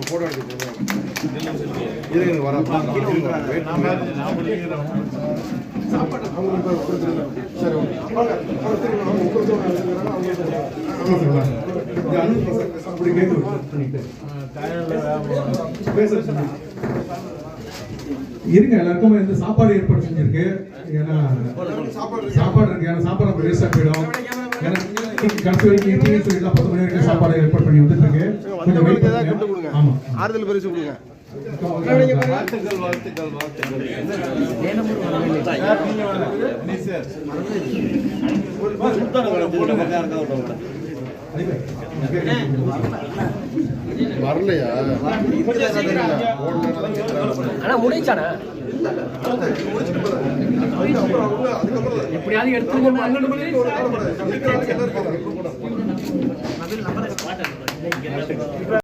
Photo எடுத்து இருங்க வர சாப்பாடு சரி அப்படி இருங்க எல்லாருக்கும் இந்த சாப்பாடு ஏற்பாடு செஞ்சிருக்கு. ஏன்னா சாப்பாடு இருக்கு, ஏன்னா சாப்பாடு நம்ம வேஸ்டா போயிடும். கடைசி வரைக்கும் எப்படின்னு சொல்லி 10 மணி வரைக்கும் சாப்பாடு ஏற்பாடு பண்ணி வந்துட்டு இருக்கு. கொஞ்சம் வெயிட் பண்ணுங்க. ஆமா, ஆறுதல் பரிசு கொடுங்க. வரலையா ஆனா முடிச்சானே எப்படியாவது எடுத்து